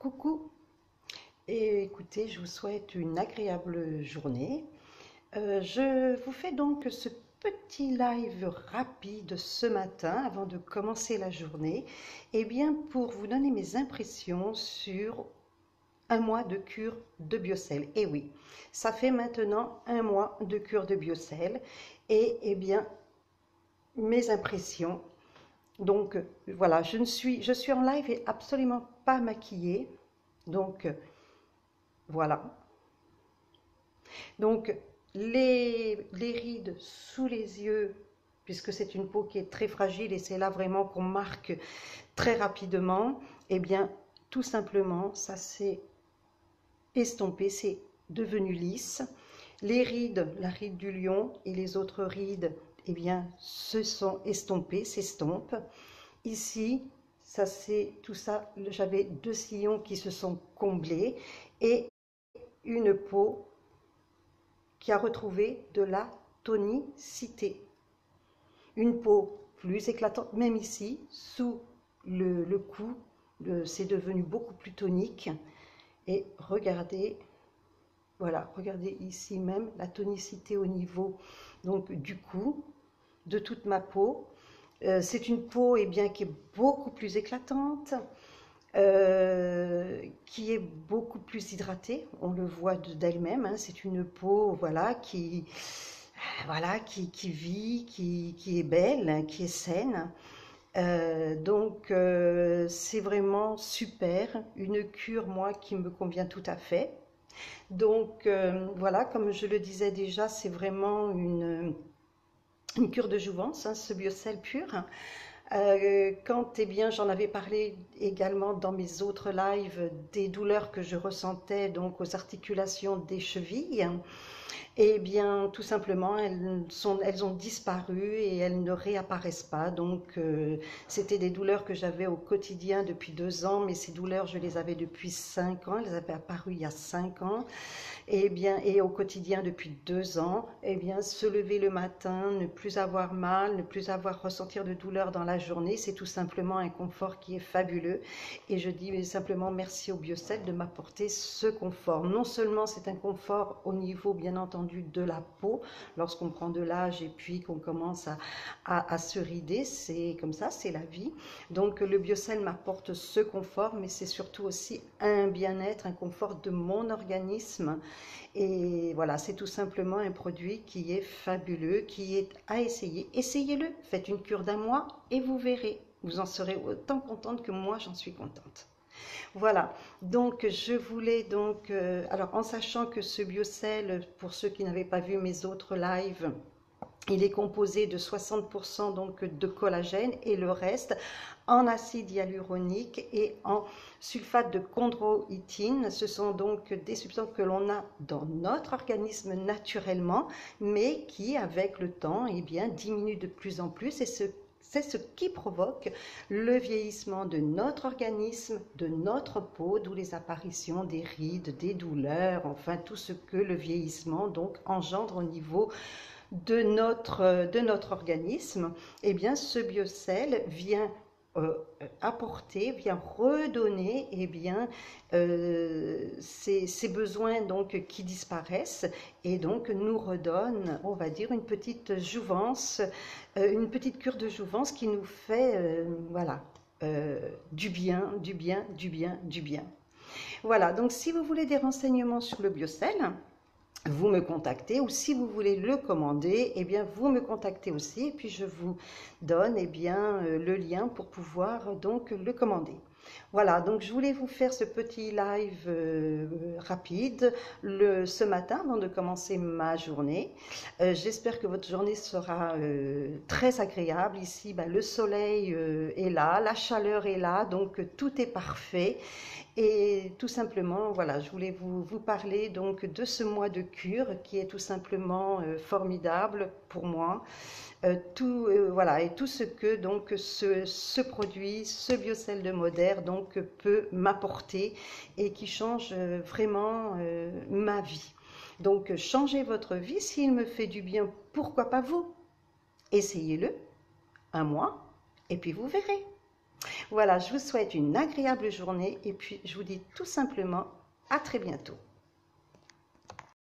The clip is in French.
Coucou et écoutez, je vous souhaite une agréable journée. Je vous fais donc ce petit live rapide ce matin avant de commencer la journée, et bien pour vous donner mes impressions sur un mois de cure de Biocell. Et oui, ça fait maintenant un mois de cure de Biocell et bien mes impressions. Donc voilà, je suis en live et absolument pas maquillée. Donc voilà. Donc, les rides sous les yeux, puisque c'est une peau qui est très fragile et c'est là vraiment qu'on marque très rapidement, eh bien, tout simplement, ça s'est estompé, c'est devenu lisse. Les rides, la ride du lion et les autres rides, eh bien, se sont estompées, s'estompent. Ici, ça c'est tout ça, j'avais deux sillons qui se sont comblés et une peau qui a retrouvé de la tonicité. Une peau plus éclatante, même ici, sous le cou, c'est devenu beaucoup plus tonique. Et regardez, voilà, regardez ici même la tonicité au niveau donc, du cou, de toute ma peau. C'est une peau bien, qui est beaucoup plus éclatante, qui est beaucoup plus hydratée, on le voit d'elle-même, hein. C'est une peau voilà, qui vit, qui est belle, qui est saine. C'est vraiment super, une cure moi qui me convient tout à fait. Donc voilà, comme je le disais déjà, c'est vraiment une cure de jouvence, hein, ce Biocell pur. Quand bien j'en avais parlé également dans mes autres lives des douleurs que je ressentais donc aux articulations des chevilles, et bien tout simplement elles ont disparu et elles ne réapparaissent pas. Donc c'était des douleurs que j'avais au quotidien depuis 2 ans, mais ces douleurs je les avais depuis 5 ans, elles avaient apparu il y a 5 ans. Et au quotidien depuis 2 ans, se lever le matin, ne plus avoir mal, ne plus avoir ressentir de douleur dans la journée, c'est tout simplement un confort qui est fabuleux. Et je dis simplement merci au Biocell de m'apporter ce confort. Non seulement c'est un confort au niveau bien entendu de la peau, lorsqu'on prend de l'âge et puis qu'on commence à se rider, c'est comme ça, c'est la vie. Donc le Biocell m'apporte ce confort, mais c'est surtout aussi un bien-être, un confort de mon organisme. Et voilà, c'est tout simplement un produit qui est fabuleux, qui est à essayer. Essayez-le, faites une cure d'un mois et vous verrez. Vous en serez autant contente que moi, j'en suis contente. Voilà, donc je voulais donc, alors en sachant que ce Biocell, pour ceux qui n'avaient pas vu mes autres lives, il est composé de 60% donc de collagène et le reste en acide hyaluronique et en sulfate de chondroïtine. Ce sont donc des substances que l'on a dans notre organisme naturellement, mais qui avec le temps diminuent de plus en plus, et c'est ce qui provoque le vieillissement de notre organisme, de notre peau, d'où les apparitions des rides, des douleurs, enfin tout ce que le vieillissement donc engendre au niveau de notre organisme. Ce Biocell vient apporter, vient redonner ces besoins donc qui disparaissent, et donc nous redonne, on va dire, une petite jouvence, une petite cure de jouvence qui nous fait voilà, du bien, du bien, du bien, du bien. Voilà, donc si vous voulez des renseignements sur le Biocell, vous me contactez, ou si vous voulez le commander, vous me contactez aussi, et puis je vous donne le lien pour pouvoir donc le commander. Voilà, donc je voulais vous faire ce petit live rapide ce matin avant de commencer ma journée. J'espère que votre journée sera très agréable. Ici, le soleil est là, la chaleur est là, donc tout est parfait. Et tout simplement, voilà, je voulais vous parler donc de ce mois de cure qui est tout simplement formidable pour moi. Voilà, et tout ce que donc ce produit, ce Biocell de Moder donc peut m'apporter et qui change vraiment ma vie. Donc changez votre vie, s'il me fait du bien, pourquoi pas vous? Essayez-le un mois et puis vous verrez. Voilà, je vous souhaite une agréable journée et puis je vous dis tout simplement à très bientôt.